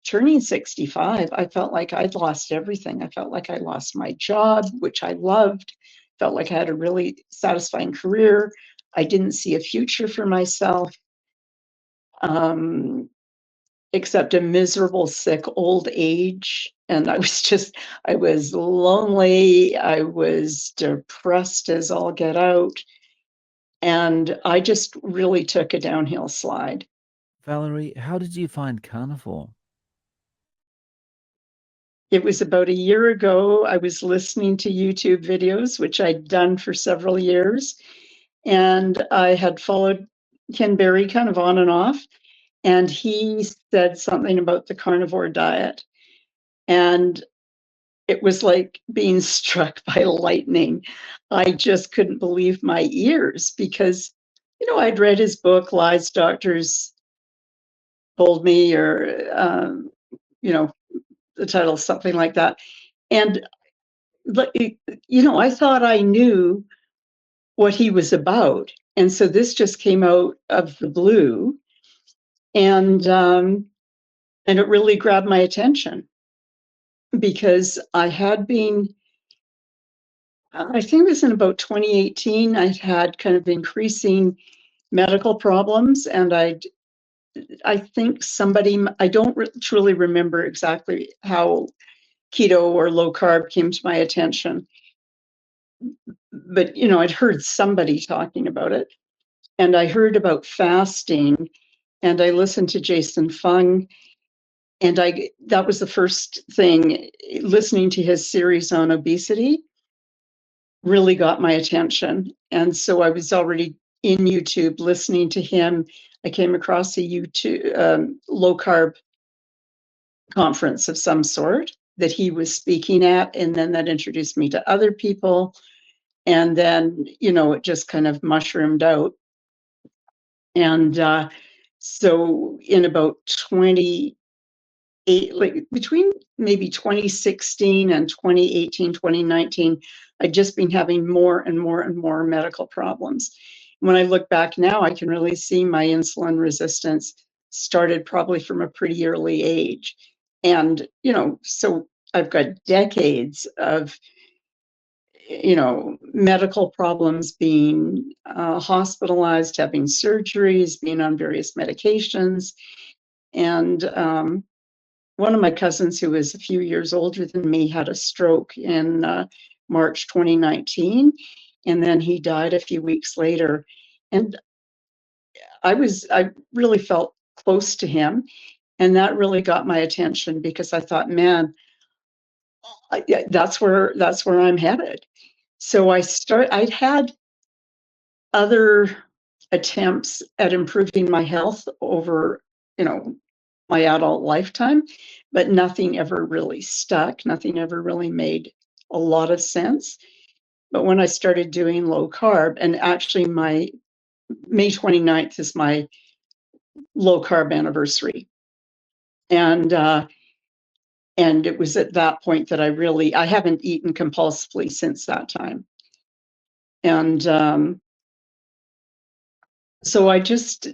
turning 65, I felt like I'd lost everything. I felt like I lost my job, which I loved, felt like I had a really satisfying career. I didn't see a future for myself, except a miserable, sick old age. And I was lonely. I was depressed as all get out. And I just really took a downhill slide. Valerie, how did you find Carnivore? It was about a year ago. I was listening to YouTube videos, which I'd done for several years. And I had followed Ken Berry kind of on and off. And he said something about the carnivore diet. And it was like being struck by lightning. I just couldn't believe my ears because, I'd read his book, Lies Doctors Told Me, or, the title, something like that. And, I thought I knew what he was about. And so this just came out of the blue. And it really grabbed my attention because I think it was in about 2018, I'd had kind of increasing medical problems. And I think I don't truly remember exactly how keto or low carb came to my attention, but, I'd heard somebody talking about it. And I heard about fasting, and I listened to Jason Fung. And that was the first thing, listening to his series on obesity really got my attention. And so I was already in YouTube listening to him. I came across a YouTube low carb conference of some sort that he was speaking at. And then that introduced me to other people. And then, it just kind of mushroomed out. And so in about 28, like between maybe 2016 and 2018, 2019, I'd just been having more and more and more medical problems. When I look back now, I can really see my insulin resistance started probably from a pretty early age. And, so I've got decades of, medical problems, being hospitalized, having surgeries, being on various medications. And one of my cousins, who was a few years older than me, had a stroke in March 2019, and then he died a few weeks later. And I really felt close to him, and that really got my attention because I thought, man, that's where I'm headed. So I'd had other attempts at improving my health over, my adult lifetime, but nothing ever really stuck. Nothing ever really made a lot of sense. But when I started doing low carb, and actually my May 29th is my low carb anniversary. And it was at that point that I haven't eaten compulsively since that time. And so I just,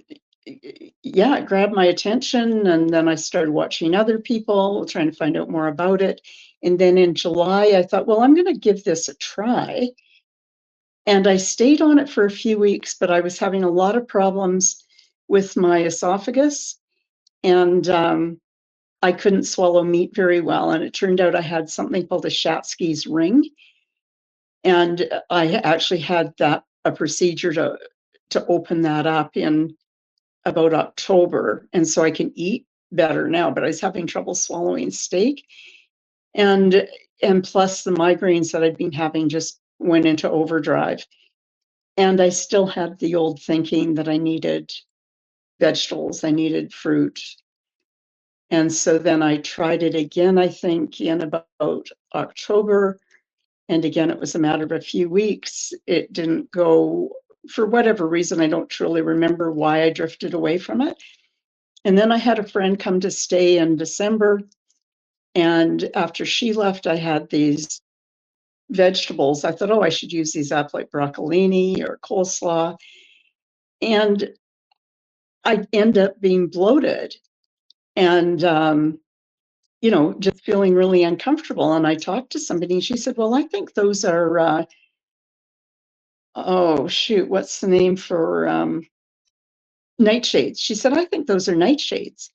it grabbed my attention. And then I started watching other people, trying to find out more about it. And then in July, I thought, well, I'm going to give this a try. And I stayed on it for a few weeks, but I was having a lot of problems with my esophagus. And I couldn't swallow meat very well. And it turned out I had something called a Schatzki's ring. And I actually had a procedure to open that up in about October. And so I can eat better now, but I was having trouble swallowing steak. And plus the migraines that I'd been having just went into overdrive. And I still had the old thinking that I needed vegetables, I needed fruit. And so then I tried it again, I think in about October. And again, it was a matter of a few weeks. It didn't go, for whatever reason. I don't truly remember why I drifted away from it. And then I had a friend come to stay in December. And after she left, I had these vegetables. I thought, oh, I should use these up, like broccolini or coleslaw. And I end up being bloated. And just feeling really uncomfortable. And I talked to somebody and she said, well, I think those are, oh, shoot, what's the name for nightshades? She said, I think those are nightshades.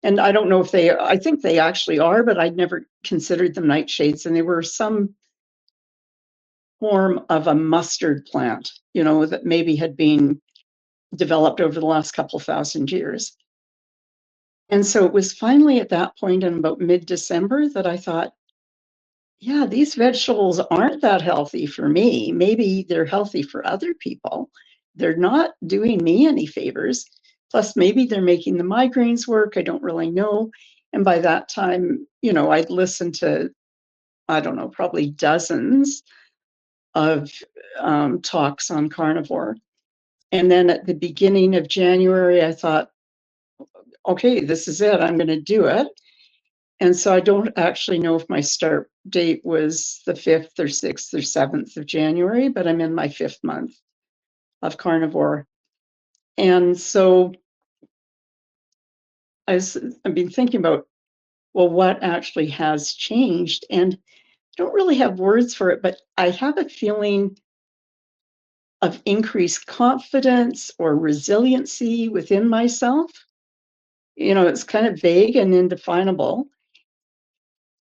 And I don't know if I think they actually are, but I'd never considered them nightshades. And they were some form of a mustard plant, that maybe had been developed over the last couple thousand years. And so it was finally at that point in about mid-December that I thought, yeah, these vegetables aren't that healthy for me. Maybe they're healthy for other people. They're not doing me any favors. Plus, maybe they're making the migraines work. I don't really know. And by that time, I'd listened to, I don't know, probably dozens of talks on carnivore. And then at the beginning of January, I thought, okay, this is it. I'm going to do it. And so I don't actually know if my start date was the 5th or 6th or 7th of January, but I'm in my 5th month of carnivore. And so I've been thinking about, well, what actually has changed? And I don't really have words for it, but I have a feeling of increased confidence or resiliency within myself. It's kind of vague and indefinable.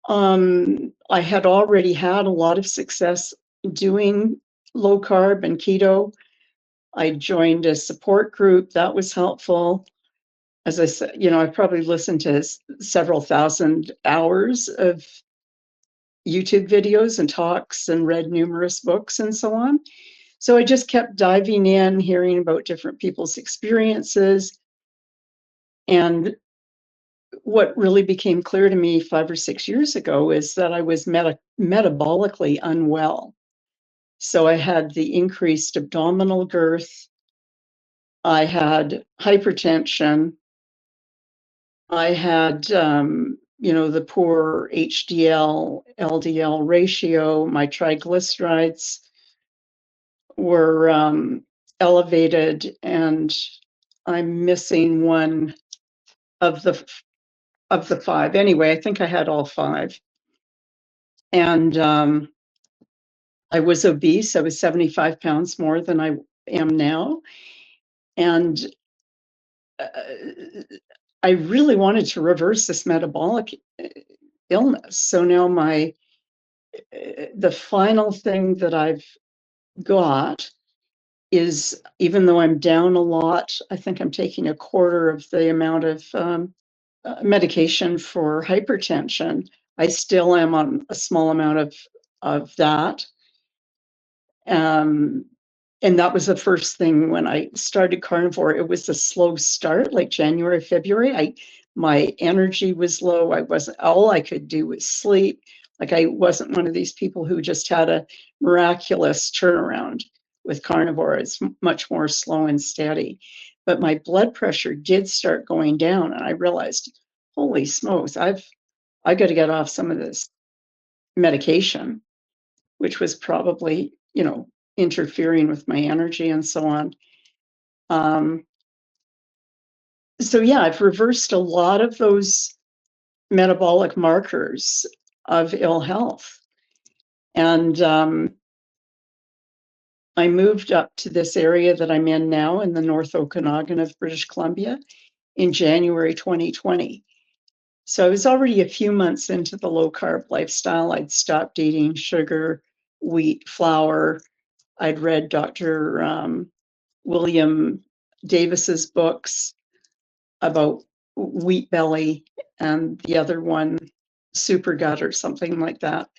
I had already had a lot of success doing low carb and keto. I joined a support group that was helpful. As I said, I probably listened to several thousand hours of YouTube videos and talks and read numerous books and so on. So I just kept diving in, hearing about different people's experiences. And what really became clear to me 5 or 6 years ago is that I was metabolically unwell. So I had the increased abdominal girth. I had hypertension. I had, the poor HDL, LDL ratio. My triglycerides were elevated, and I'm missing one of the 5. Anyway, I think I had all 5. And I was obese. I was 75 pounds more than I am now. And I really wanted to reverse this metabolic illness. So now the final thing that I've got is, even though I'm down a lot, I think I'm taking a quarter of the amount of medication for hypertension. I still am on a small amount of that. And that was the first thing when I started carnivore. It was a slow start, like January, February. My energy was low. All I could do was sleep. Like, I wasn't one of these people who just had a miraculous turnaround with carnivore. It's much more slow and steady. But my blood pressure did start going down, and I realized, holy smokes, I got to get off some of this medication, which was probably, interfering with my energy and so on. So yeah, I've reversed a lot of those metabolic markers of ill health. And I moved up to this area that I'm in now in the North Okanagan of British Columbia in January 2020. So I was already a few months into the low carb lifestyle. I'd stopped eating sugar, wheat, flour. I'd read Dr. William Davis's books about wheat belly, and the other one, super gut or something like that.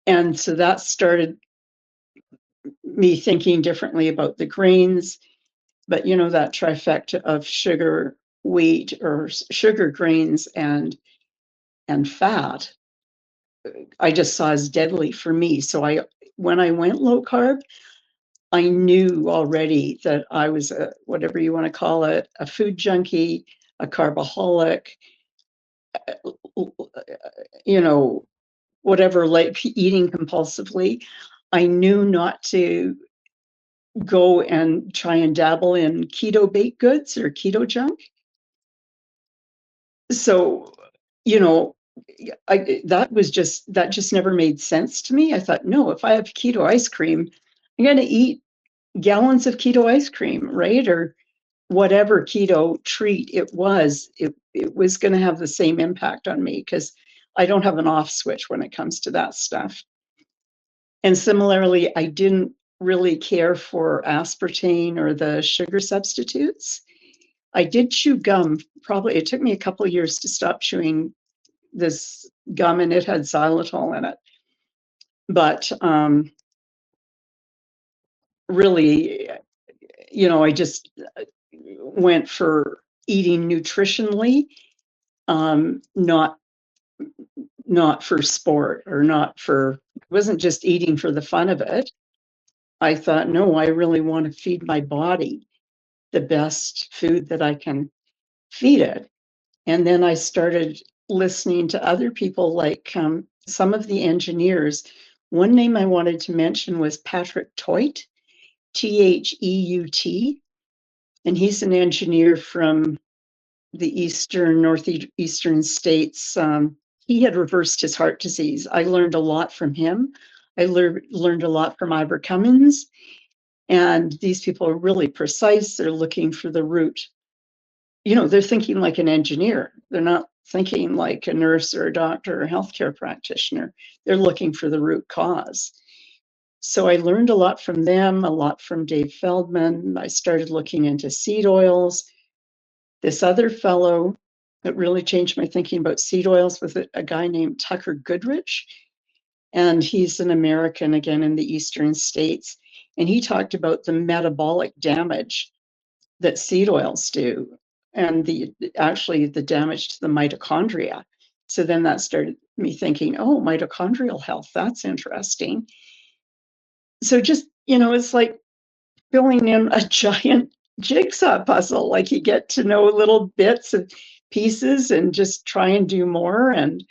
And so that started me thinking differently about the grains. But that trifecta of sugar, wheat, or sugar, grains, and fat, I just saw as deadly for me. So when I went low carb, I knew already that I was whatever you want to call it, a food junkie, a carbaholic, whatever, like eating compulsively. I knew not to go and try and dabble in keto baked goods or keto junk. So you know, that just never made sense to me. I thought, no, if I have keto ice cream, I'm going to eat gallons of keto ice cream, right? Or whatever keto treat it was going to have the same impact on me because I don't have an off switch when it comes to that stuff. And similarly, I didn't really care for aspartame or the sugar substitutes. I did chew gum. Probably it took me a couple of years to stop chewing this gum, and it had xylitol in it. But really, I just went for eating nutritionally, not for sport or not for. It wasn't just eating for the fun of it. I thought, no, I really want to feed my body the best food that I can feed it. And then I started listening to other people, like some of the engineers. One name I wanted to mention was Patrick Teut, Theut, and he's an engineer from the northeastern states. He had reversed his heart disease. I learned a lot from him. I learned a lot from Ivor Cummins. And these people are really precise. They're looking for the root. They're thinking like an engineer. They're not thinking like a nurse or a doctor or a healthcare practitioner. They're looking for the root cause. So I learned a lot from them, a lot from Dave Feldman. I started looking into seed oils. This other fellow that really changed my thinking about seed oils was a guy named Tucker Goodrich. And he's an American, again, in the eastern states. And he talked about the metabolic damage that seed oils do, and the damage to the mitochondria. So then that started me thinking, oh, mitochondrial health, that's interesting. So just, it's like filling in a giant jigsaw puzzle. Like you get to know little bits of pieces and just try and do more. And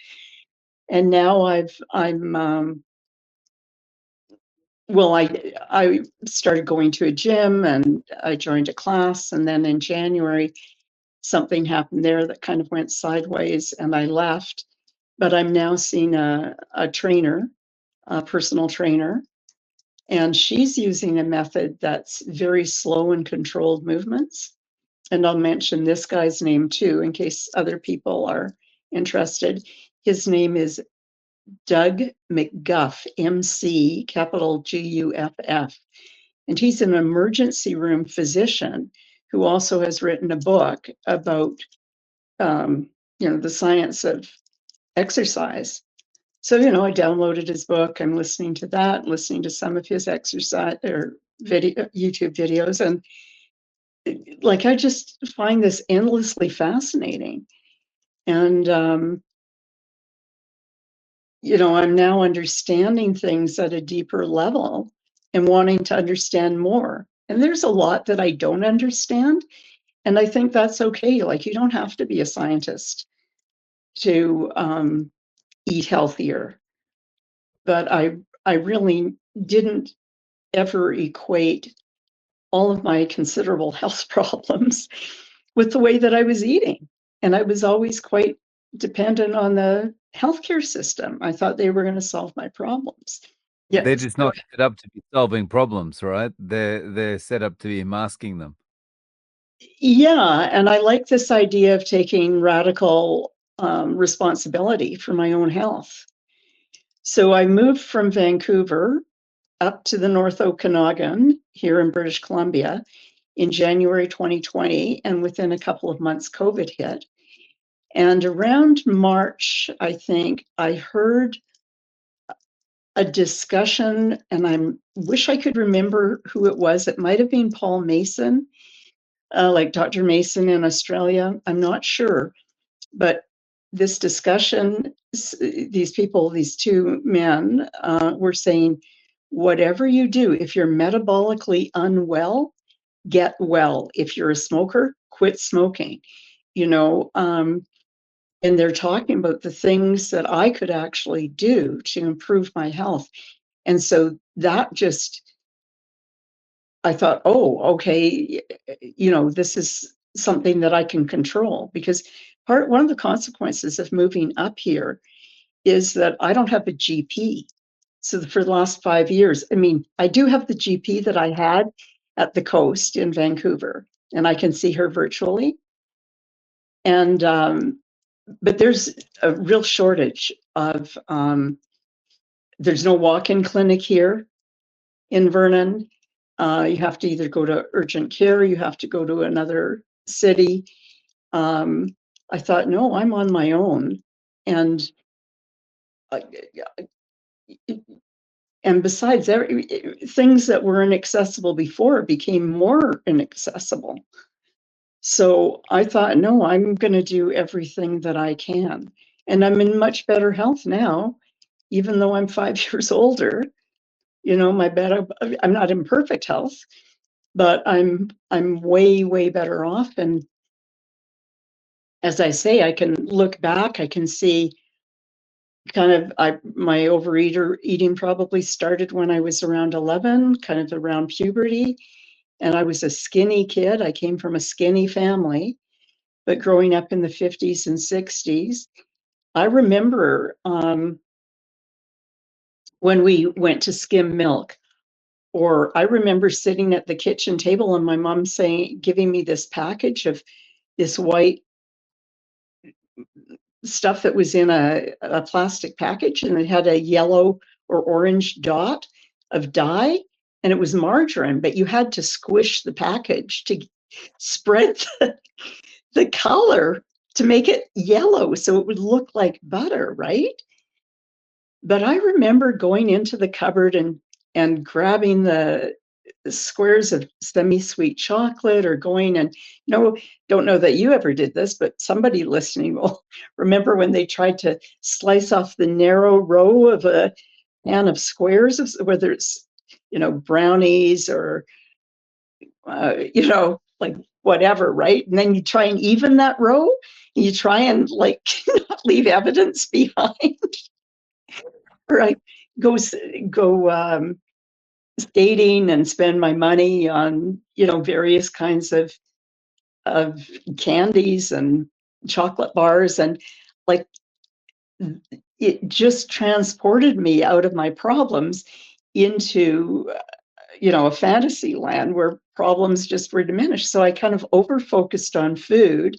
now I started going to a gym and I joined a class, and then in January something happened there that kind of went sideways and I left. But I'm now seeing a trainer, a personal trainer, and she's using a method that's very slow and controlled movements. And I'll mention this guy's name too, in case other people are interested. His name is Doug McGuff, MC, capital Guff. And he's an emergency room physician who also has written a book about the science of exercise. So, I downloaded his book. I'm listening to that, listening to some of his exercise or YouTube videos. And I just find this endlessly fascinating. And, I'm now understanding things at a deeper level and wanting to understand more. And there's a lot that I don't understand. And I think that's okay. Like, you don't have to be a scientist to eat healthier. But I really didn't ever equate all of my considerable health problems with the way that I was eating. And I was always quite dependent on the healthcare system. I thought they were going to solve my problems. They're Yes. just not set up to be solving problems, right? They're set up to be masking them. Yeah. And I like this idea of taking radical responsibility for my own health. So I moved from Vancouver up to the North Okanagan here in British Columbia in January 2020. And within a couple of months, COVID hit. And around March, I think, I heard a discussion, and I wish I could remember who it was. It might have been Paul Mason, like Dr. Mason in Australia. I'm not sure. But this discussion, these people, these two men were saying, whatever you do, if you're metabolically unwell, get well. If you're a smoker, quit smoking. And they're talking about the things that I could actually do to improve my health. And so that just, I thought, oh, okay, this is something that I can control, because one of the consequences of moving up here is that I don't have a GP. So for the last 5 years, I mean, I do have the GP that I had at the coast in Vancouver, and I can see her virtually. And but there's a real shortage of there's no walk-in clinic here in Vernon. You have to either go to urgent care, you have to go to another city. I thought, no, I'm on my own. And uh, and besides, things that were inaccessible before became more inaccessible. So I thought, no, I'm going to do everything that I can. And I'm in much better health now, even though I'm 5 years older. You know, I'm not in perfect health, but I'm way better off. And as I say, I can look back, I can see kind of my eating probably started when I was around 11, kind of around puberty. And I was a skinny kid. I came from a skinny family, but growing up in the 50s and 60s, I remember when we went to skim milk, or I remember sitting at the kitchen table and my mom giving me this package of this white stuff that was in a plastic package, and it had a yellow or orange dot of dye, and it was margarine, but you had to squish the package to spread the color to make it yellow so it would look like butter, right? But I remember going into the cupboard and grabbing the squares of semi-sweet chocolate, or going and don't know that you ever did this, but somebody listening will remember when they tried to slice off the narrow row of a pan of squares, whether it's brownies or like whatever, right? And then you try and even that row, and you try and like not leave evidence behind. Or I go skating and spend my money on various kinds of candies and chocolate bars, and like it just transported me out of my problems into a fantasy land where problems just were diminished. So I kind of over focused on food,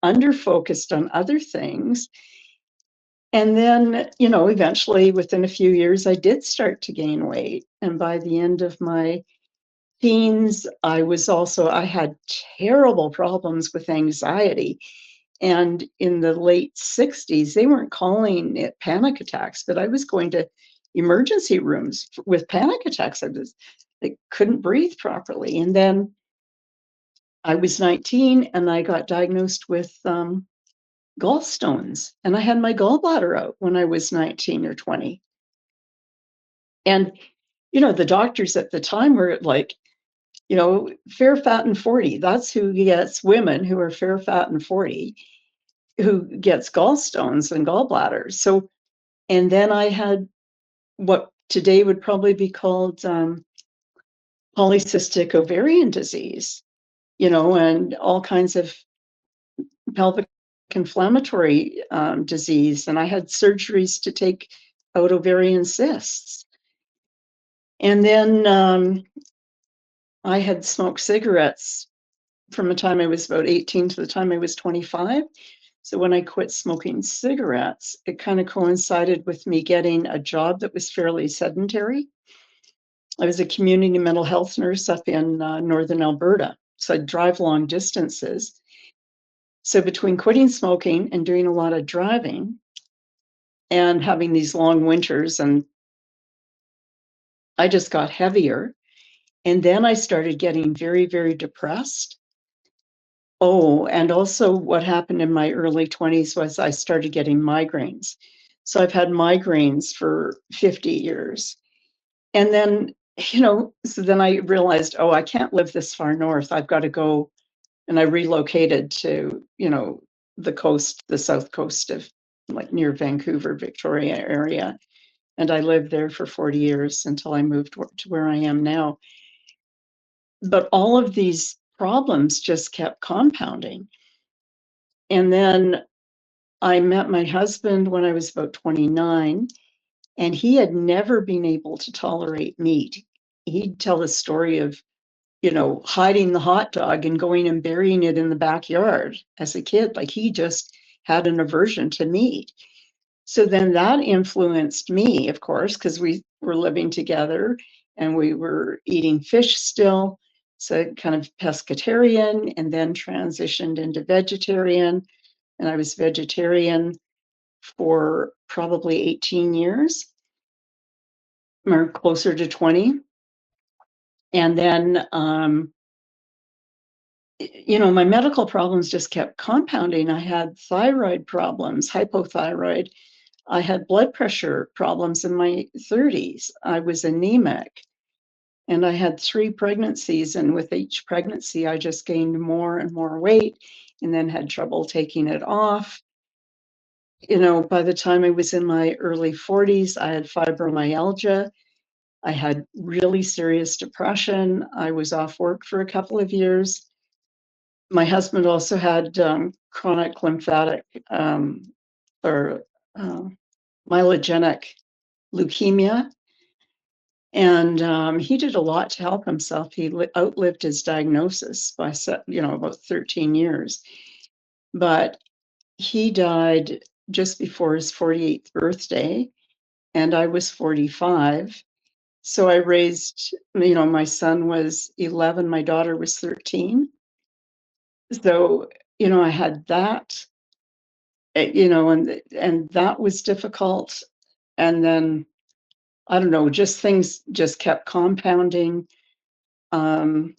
under focused on other things. And then, eventually within a few years, I did start to gain weight. And by the end of my teens, I had terrible problems with anxiety. And in the late 60s, they weren't calling it panic attacks, but I was going to emergency rooms with panic attacks. I couldn't breathe properly. And then I was 19 and I got diagnosed with gallstones, and I had my gallbladder out when I was 19 or 20. And, the doctors at the time were like, fair, fat, and 40. That's who gets women who are fair, fat, and 40, who gets gallstones and gallbladders. So, and then I had what today would probably be called polycystic ovarian disease, and all kinds of pelvic inflammatory disease. And I had surgeries to take out ovarian cysts. And then I had smoked cigarettes from the time I was about 18 to the time I was 25. So when I quit smoking cigarettes, it kind of coincided with me getting a job that was fairly sedentary. I was a community mental health nurse up in northern Alberta. So I'd drive long distances. So between quitting smoking and doing a lot of driving and having these long winters, and I just got heavier. And then I started getting very, very depressed. Oh, and also what happened in my early 20s was I started getting migraines. So I've had migraines for 50 years. And then, so then I realized, oh, I can't live this far north. I've got to go. And I relocated to, the coast, the south coast of like near Vancouver, Victoria area. And I lived there for 40 years until I moved to where I am now. But all of these problems just kept compounding. And then I met my husband when I was about 29, and he had never been able to tolerate meat. He'd tell the story of, hiding the hot dog and going and burying it in the backyard as a kid. Like he just had an aversion to meat. So then that influenced me, of course, because we were living together and we were eating fish still. So kind of pescatarian, and then transitioned into vegetarian. And I was vegetarian for probably 18 years or closer to 20. And then, my medical problems just kept compounding. I had thyroid problems, hypothyroid. I had blood pressure problems in my 30s. I was anemic. And I had 3 pregnancies. And with each pregnancy, I just gained more and more weight and then had trouble taking it off. By the time I was in my early 40s, I had fibromyalgia. I had really serious depression. I was off work for a couple of years. My husband also had chronic lymphatic or uh, myelogenic leukemia. And he did a lot to help himself. He outlived his diagnosis by, about 13 years. But he died just before his 48th birthday, and I was 45. So I raised, my son was 11, my daughter was 13. So, I had that, and that was difficult. And then, I don't know, just things just kept compounding. Um,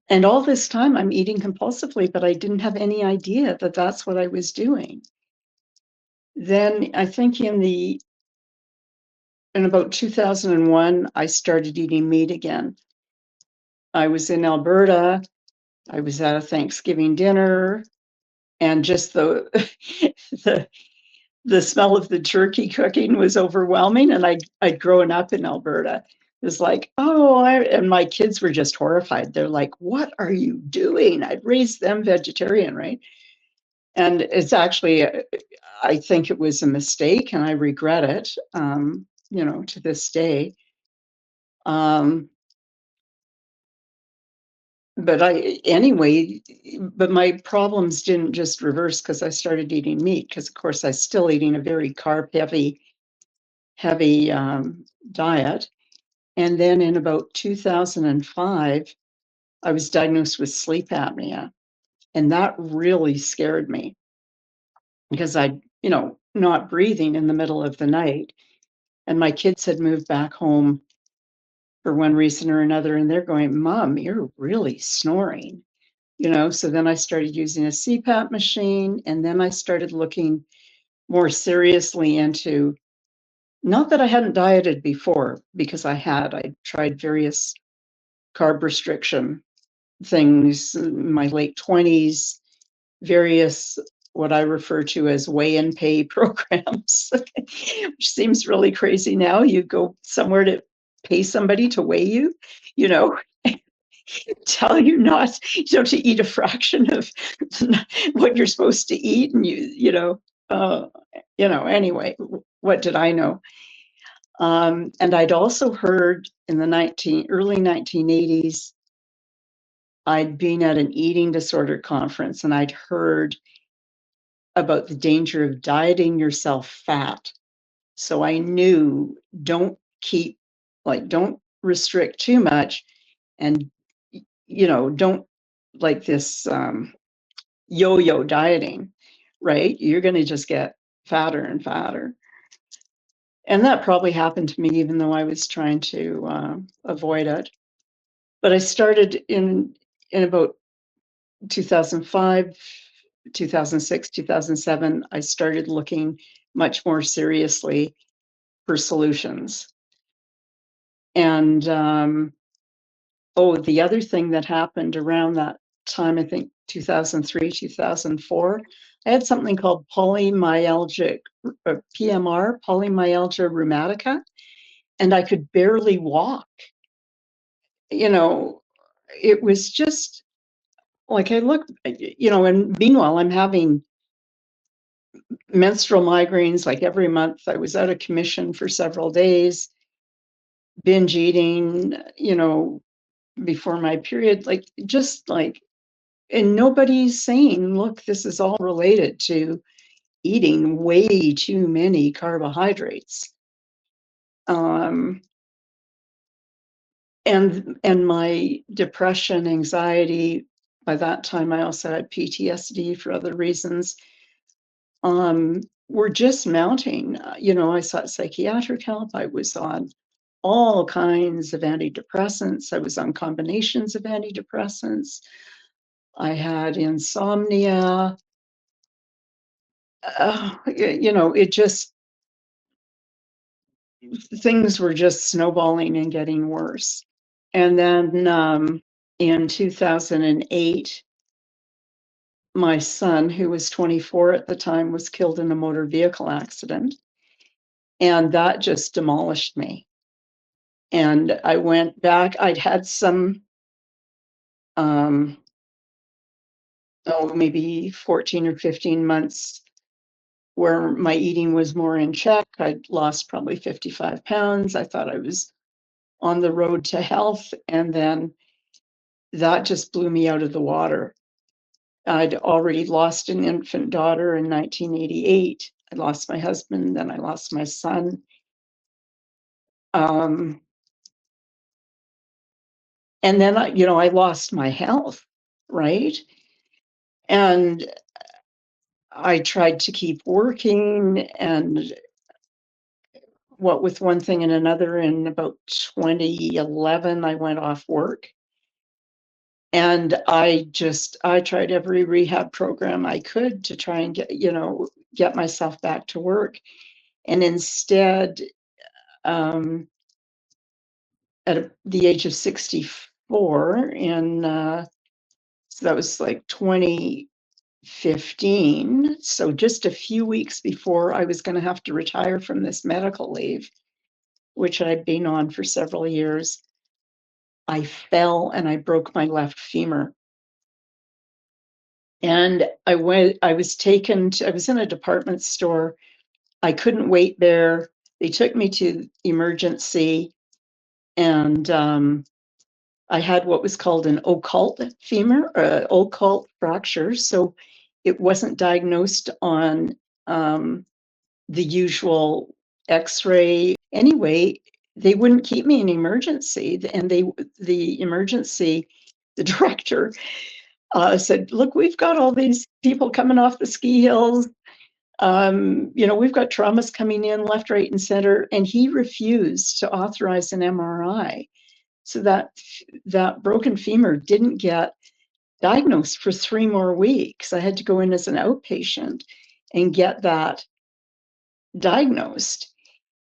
and all this time I'm eating compulsively, but I didn't have any idea that that's what I was doing. Then I think in about 2001, I started eating meat again. I was in Alberta. I was at a Thanksgiving dinner, and just the the the smell of the turkey cooking was overwhelming. And I'd grown up in Alberta. It was like, and my kids were just horrified. They're like, "What are you doing?" I'd raised them vegetarian, right? And it's actually, I think it was a mistake, and I regret it, to this day. Um, but my problems didn't just reverse because I started eating meat. Because of course I was still eating a very carb heavy diet. And then in about 2005, I was diagnosed with sleep apnea, and that really scared me because not breathing in the middle of the night. And my kids had moved back home for one reason or another, and they're going, "Mom, you're really snoring." So then I started using a CPAP machine, and then I started looking more seriously into, not that I hadn't dieted before, because I tried various carb restriction things in my late 20s, various what I refer to as weigh and pay programs, which seems really crazy now. You go somewhere to pay somebody to weigh you, you know, tell you not, to eat a fraction of what you're supposed to eat. And anyway, what did I know? And I'd also heard in the early 1980s, I'd been at an eating disorder conference, and I'd heard about the danger of dieting yourself fat. So I knew, don't restrict too much, and don't, like this yo-yo dieting, right? You're going to just get fatter and fatter. And that probably happened to me, even though I was trying to avoid it. But I started in about 2005, 2006, 2007, I started looking much more seriously for solutions. And the other thing that happened around that time, I think 2003, 2004, I had something called polymyalgia, PMR, polymyalgia rheumatica, and I could barely walk. It was just like I look, and meanwhile, I'm having menstrual migraines like every month. I was out of commission for several days, binge eating, before my period, like just like, and nobody's saying, look, this is all related to eating way too many carbohydrates. Um, and my depression, anxiety, by that time I also had PTSD for other reasons, were just mounting. I sought psychiatric help. I was on all kinds of antidepressants. I was on combinations of antidepressants. I had insomnia. It just, things were just snowballing and getting worse. And then in 2008, my son, who was 24 at the time, was killed in a motor vehicle accident. And that just demolished me. And I went back. I'd had some, um, maybe 14 or 15 months where my eating was more in check. I'd lost probably 55 pounds. I thought I was on the road to health. And then that just blew me out of the water. I'd already lost an infant daughter in 1988. I lost my husband, then I lost my son. Um, and then I lost my health, right? And I tried to keep working, and what with one thing and another, in about 2011, I went off work. And I tried every rehab program I could to try and get myself back to work. And instead, um, the age of 64, so that was like 2015. So just a few weeks before I was going to have to retire from this medical leave, which I'd been on for several years, I fell and I broke my left femur. And I was in a department store. I couldn't wait there. They took me to emergency, and I had what was called an occult femur, or occult fracture. So it wasn't diagnosed on the usual X-ray. Anyway, they wouldn't keep me in emergency, and the director said, "Look, we've got all these people coming off the ski hills. We've got traumas coming in left, right, and center," and he refused to authorize an MRI. So that broken femur didn't get diagnosed for 3 more weeks. I had to go in as an outpatient and get that diagnosed.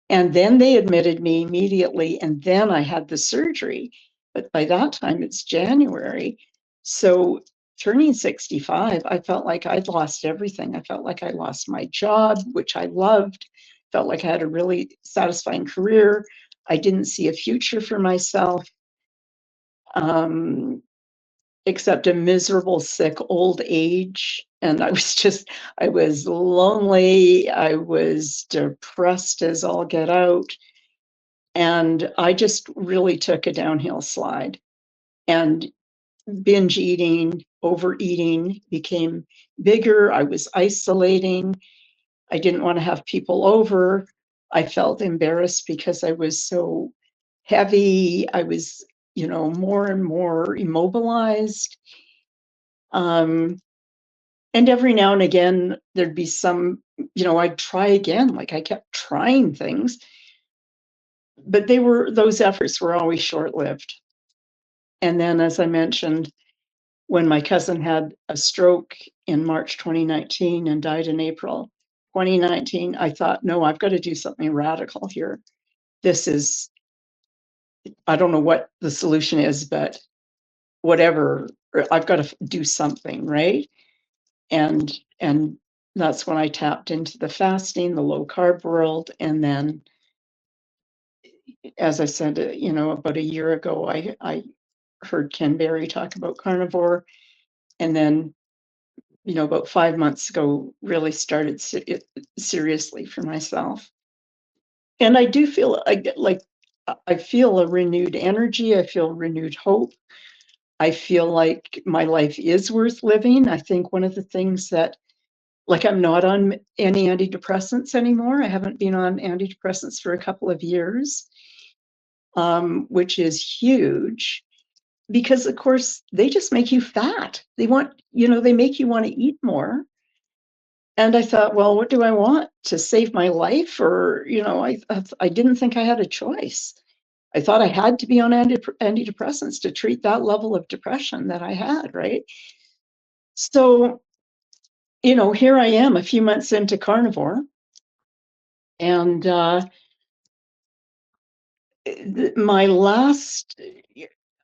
And then they admitted me immediately, and then I had the surgery. But by that time, it's January. So turning 65, I felt like I'd lost everything. I felt like I lost my job, which I loved. Felt like I had a really satisfying career. I didn't see a future for myself, except a miserable, sick old age. And I was lonely. I was depressed as all get out. And I just really took a downhill slide. And binge eating, overeating became bigger. I was isolating. I didn't want to have people over. I felt embarrassed because I was so heavy. I was, more and more immobilized. And every now and again, there'd be some, I'd try again. Like I kept trying things, but those efforts were always short lived. And then, as I mentioned, when my cousin had a stroke in March 2019 and died in April 2019, I thought, no, I've got to do something radical here. I don't know what the solution is, but whatever, I've got to do something, right? And that's when I tapped into the fasting, the low carb world. And then, as I said, about a year ago, I heard Ken Berry talk about carnivore. And then, about 5 months ago, really started seriously for myself. And I do feel I feel a renewed energy. I feel renewed hope. I feel like my life is worth living. I think one of the things that, like, I'm not on any antidepressants anymore. I haven't been on antidepressants for a couple of years, which is huge because, of course, they just make you fat. They make you want to eat more. And I thought, well, what do I want to save my life? Or, I didn't think I had a choice. I thought I had to be on antidepressants to treat that level of depression that I had, right? So, here I am a few months into Carnivore, and my last,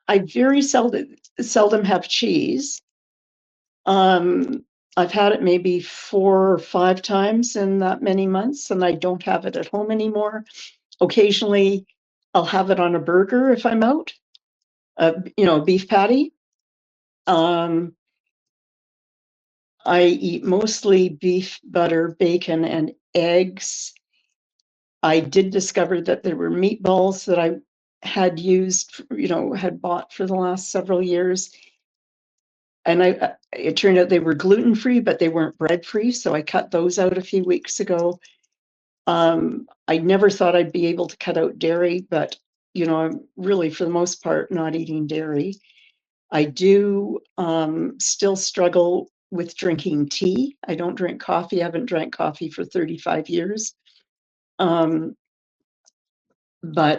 I very seldom have cheese. Um, I've had it maybe 4 or 5 times in that many months, and I don't have it at home anymore. Occasionally, I'll have it on a burger if I'm out, a beef patty. I eat mostly beef, butter, bacon, and eggs. I did discover that there were meatballs that I had had bought for the last several years. And it turned out they were gluten-free, but they weren't bread-free, so I cut those out a few weeks ago. I never thought I'd be able to cut out dairy, but, I'm really, for the most part, not eating dairy. I do still struggle with drinking tea. I don't drink coffee. I haven't drank coffee for 35 years. But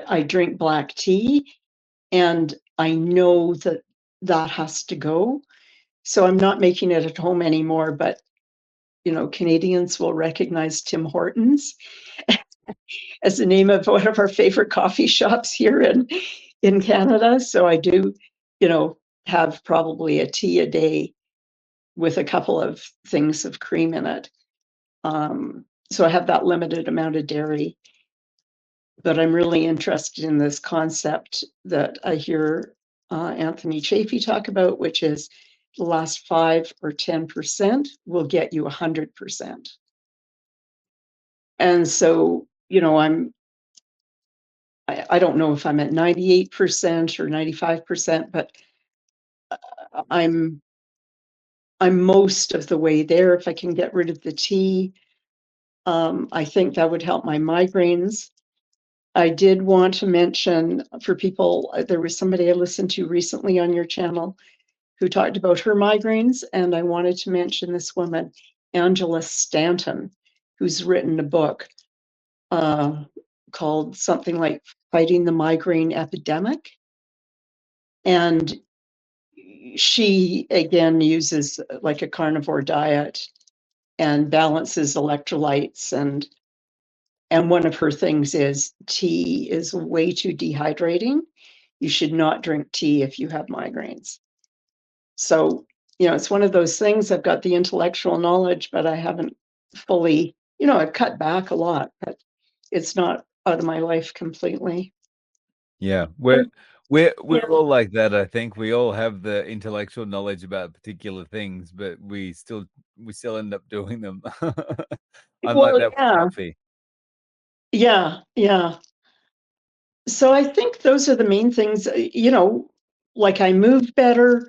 I drink black tea, and I know that that has to go. So I'm not making it at home anymore, but Canadians will recognize Tim Hortons as the name of one of our favorite coffee shops here in Canada. So I do, have probably a tea a day with a couple of things of cream in it. So I have that limited amount of dairy. But I'm really interested in this concept that I hear Anthony Chafee talk about, which is the last 5 or 10% will get you 100%. And so, I don't know if I'm at 98% or 95%, but I'm most of the way there. If I can get rid of the tea, I think that would help my migraines. I did want to mention for people, there was somebody I listened to recently on your channel who talked about her migraines, and I wanted to mention this woman, Angela Stanton, who's written a book called something like Fighting the Migraine Epidemic. And she, again, uses like a carnivore diet and balances electrolytes. And one of her things is tea is way too dehydrating. You should not drink tea if you have migraines. So, it's one of those things. I've got the intellectual knowledge, but I haven't fully, I've cut back a lot, but it's not out of my life completely. Yeah, And we're yeah, all like that. I think we all have the intellectual knowledge about particular things, but we still end up doing them. I'm like well, that with yeah, coffee. yeah. So I think those are the main things, like I moved better.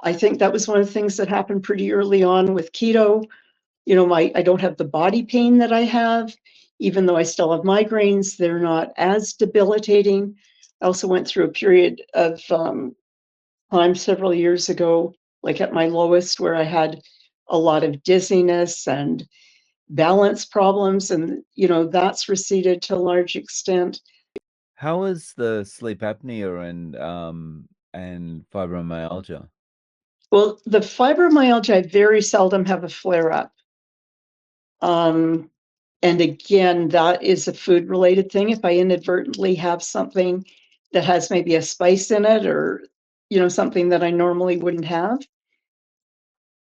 I think that was one of the things that happened pretty early on with keto. I don't have the body pain that I have, even though I still have migraines. They're not as debilitating. I also went through a period of time several years ago, like at my lowest, where I had a lot of dizziness and balance problems, and that's receded to a large extent. How is the sleep apnea and fibromyalgia? Well, the fibromyalgia, I very seldom have a flare up. And again, that is a food related thing. If I inadvertently have something that has maybe a spice in it, or, something that I normally wouldn't have.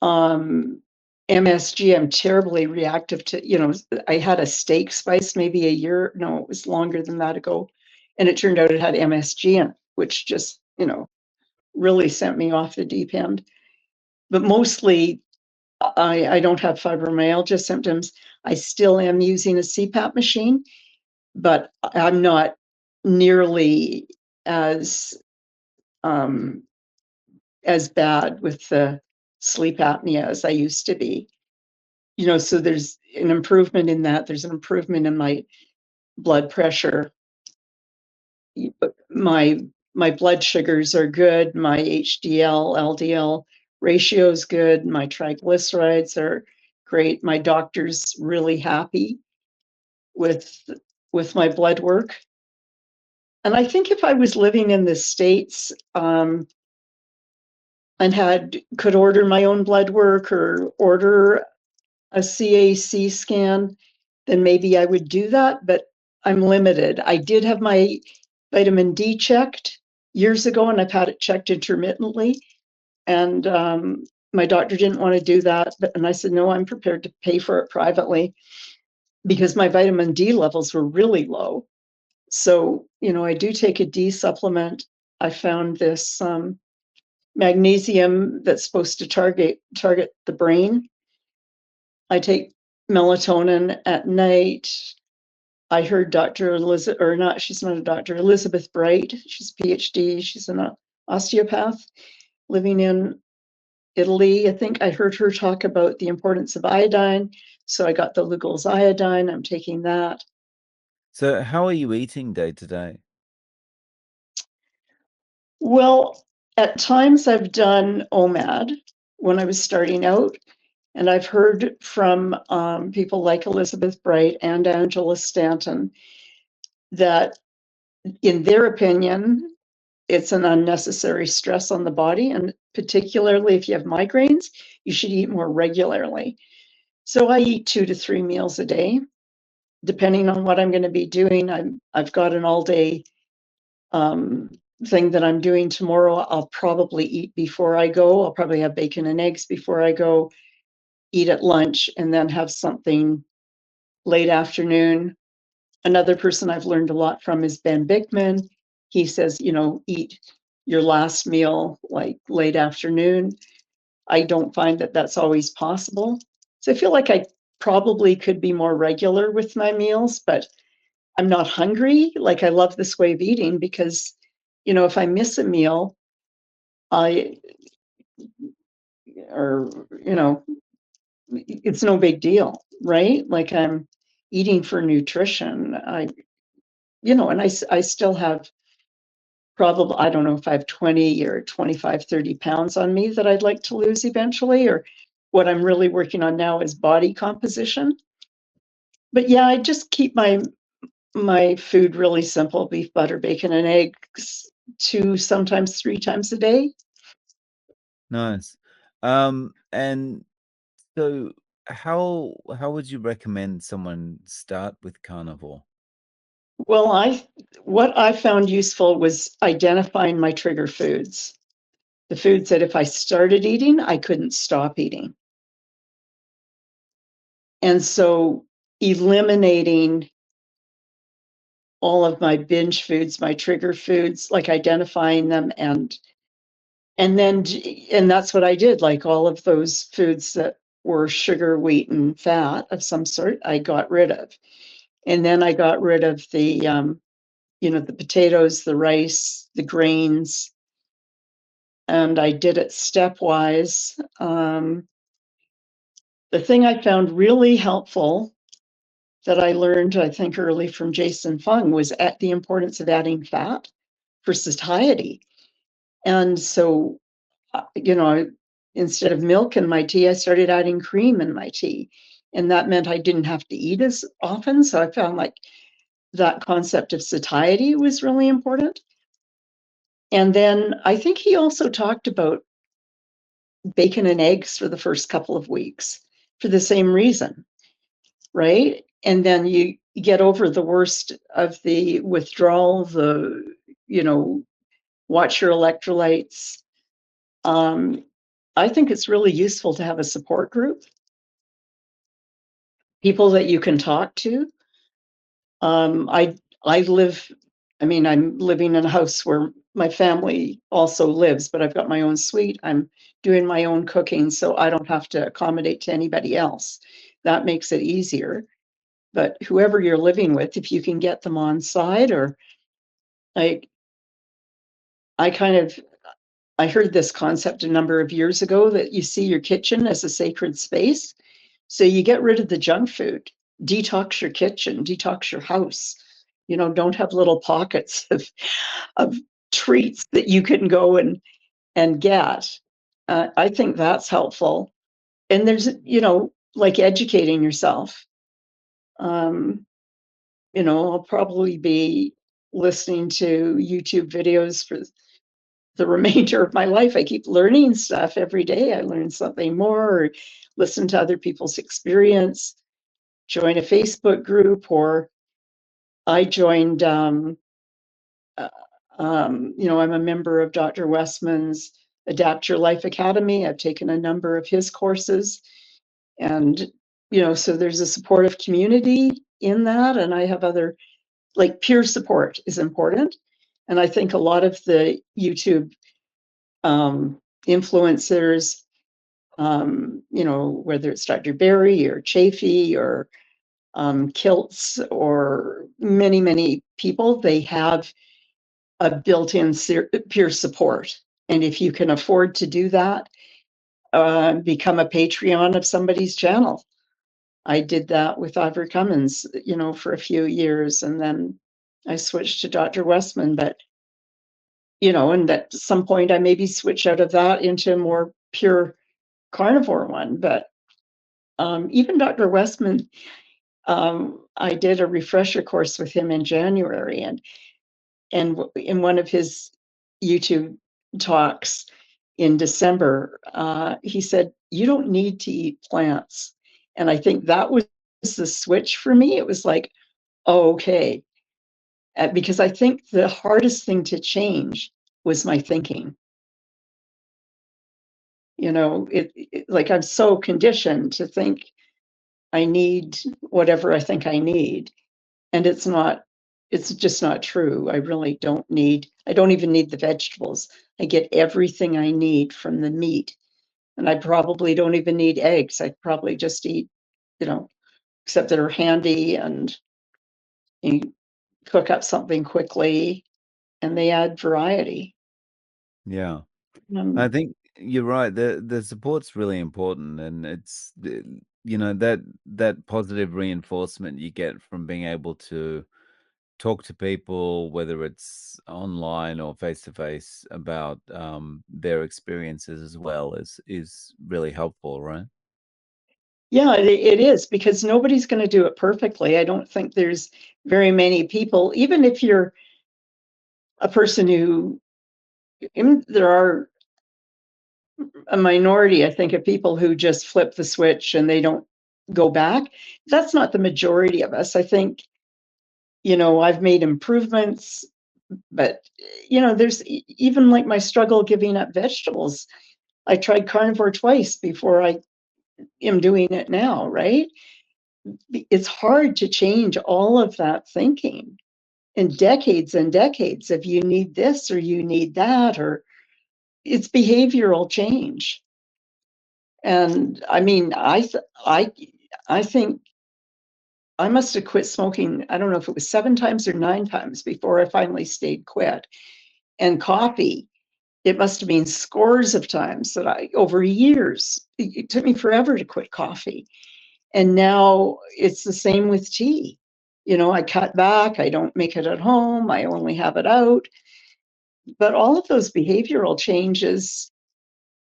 MSG, I'm terribly reactive to, I had a steak spice maybe it was longer than that ago. And it turned out it had MSG in it, which just, really sent me off the deep end. but mostly I don't have fibromyalgia symptoms. I still am using a CPAP machine, but I'm not nearly as um, as bad with the sleep apnea as I used to be. So there's an improvement in that. There's an improvement in my blood pressure. My my blood sugars are good. My HDL, LDL ratio is good. My triglycerides are great. My doctor's really happy with my blood work. And I think if I was living in the States, and could order my own blood work or order a CAC scan, then maybe I would do that, but I'm limited. I did have my vitamin D checked years ago, and I've had it checked intermittently. And my doctor didn't want to do that, and I said, no, I'm prepared to pay for it privately because my vitamin D levels were really low. So, I do take a D supplement. I found this magnesium that's supposed to target the brain. I take melatonin at night. I heard Dr. Elizabeth, or not, she's not a doctor, Elizabeth Bright. She's a PhD. She's an osteopath living in Italy. I think I heard her talk about the importance of iodine. So I got the Lugol's iodine. I'm taking that. So how are you eating day to day? Well, at times I've done OMAD when I was starting out, and I've heard from people like Elizabeth Bright and Angela Stanton that, in their opinion, it's an unnecessary stress on the body, and particularly if you have migraines, you should eat more regularly. So I eat 2 to 3 meals a day, depending on what I'm going to be doing. I've got an all-day um, thing that I'm doing tomorrow. I'll probably eat before I go. I'll probably have bacon and eggs before I go, eat at lunch, and then have something late afternoon. Another person I've learned a lot from is Ben Bickman. He says, eat your last meal like late afternoon. I don't find that that's always possible. So I feel like I probably could be more regular with my meals, but I'm not hungry. Like, I love this way of eating because, if I miss a meal, I, or, it's no big deal, right? Like, I'm eating for nutrition. And I still have probably, I don't know if I have 20 or 25, 30 pounds on me that I'd like to lose eventually, or what I'm really working on now is body composition. But yeah, I just keep my food really simple: beef, butter, bacon, and eggs, 2, sometimes 3 times a day. Nice. And so how would you recommend someone start with carnivore? Well, what I found useful was identifying my trigger foods. The foods that if I started eating, I couldn't stop eating. And so eliminating all of my binge foods, my trigger foods, like identifying them, and that's what I did. Like, all of those foods that were sugar, wheat, and fat of some sort, I got rid of. And then I got rid of the potatoes, the rice, the grains, and I did it stepwise. The thing I found really helpful that I learned, I think, early from Jason Fung was at the importance of adding fat for satiety. And so, instead of milk in my tea, I started adding cream in my tea. And that meant I didn't have to eat as often. So I found like that concept of satiety was really important. And then I think he also talked about bacon and eggs for the first couple of weeks for the same reason, right? And then you get over the worst of the withdrawal, watch your electrolytes. I think it's really useful to have a support group, people that you can talk to. I live, I'm living in a house where my family also lives, but I've got my own suite. I'm doing my own cooking so I don't have to accommodate to anybody else. That makes it easier. But whoever you're living with, if you can get them on side, or like I kind of I heard this concept a number of years ago that you see your kitchen as a sacred space. So you get rid of the junk food, detox your kitchen, detox your house. Don't have little pockets of treats that you can go and get. I think that's helpful. And there's, like educating yourself. Um, I'll probably be listening to YouTube videos for the remainder of my life. I keep learning stuff every day. I learn something more, or listen to other people's experience, join a Facebook group, or I joined, uh, I'm a member of Dr. Westman's Adapt Your Life Academy. I've taken a number of his courses. And, so there's a supportive community in that. And I have other, like peer support is important. And I think a lot of the YouTube influencers, whether it's Dr. Barry or Chafee or Kilts or many, many people, they have a built-in peer support. And if you can afford to do that, become a Patreon of somebody's channel. I did that with Ivor Cummins, for a few years, and then I switched to Dr. Westman. But and at some point I maybe switch out of that into a more pure carnivore one. But even Dr. Westman, I did a refresher course with him in January, and in one of his YouTube talks in December, he said, "You don't need to eat plants." And I think that was the switch for me. It was like, oh, okay. Because I think the hardest thing to change was my thinking. Like I'm so conditioned to think I need whatever I think I need. And it's just not true. I really I don't even need the vegetables. I get everything I need from the meat. And I probably don't even need eggs. I probably just eat, except that are handy, and you cook up something quickly and they add variety. Yeah. I Um, think you're right. The support's really important, and that positive reinforcement you get from being able to talk to people, whether it's online or face to face, about their experiences as well is really helpful, right? yeah, it is, because nobody's going to do it perfectly. I don't think there's very many people, even if you're a person who, there are a minority, I think, of people who just flip the switch and they don't go back. That's not the majority of us. I think, I've made improvements, but, there's even like my struggle giving up vegetables. I tried carnivore twice before I am doing it now, right? It's hard to change all of that thinking and decades of you need this or you need that, or it's behavioral change. And I mean, I think I must have quit smoking. I don't know if it was 7 times or 9 times before I finally stayed quit. And coffee, it must have been scores of times that over years, it took me forever to quit coffee. And now it's the same with tea. I cut back, I don't make it at home, I only have it out. But all of those behavioral changes,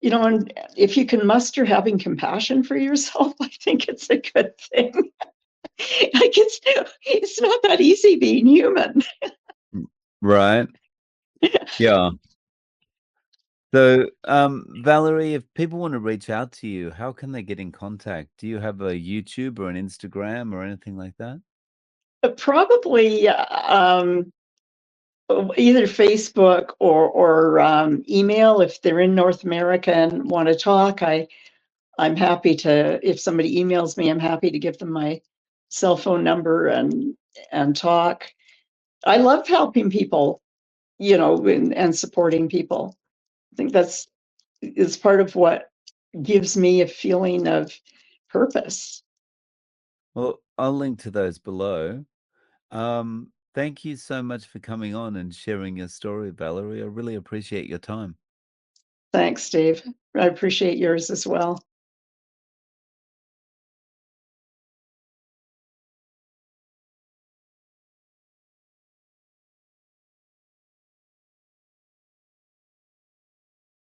and if you can muster having compassion for yourself, I think it's a good thing. Like it's not that easy being human. Right. Yeah. So, Valerie, if people want to reach out to you, how can they get in contact? Do you have a YouTube or an Instagram or anything like that? Probably either Facebook or email if they're in North America and want to talk. I'm happy to, if somebody emails me, I'm happy to give them my cell phone number and talk. I love helping people, and supporting people. I think that's is part of what gives me a feeling of purpose. Well, I'll link to those below. Thank you so much for coming on and sharing your story, Valerie. I really appreciate your time. Thanks, Dave. I appreciate yours as well.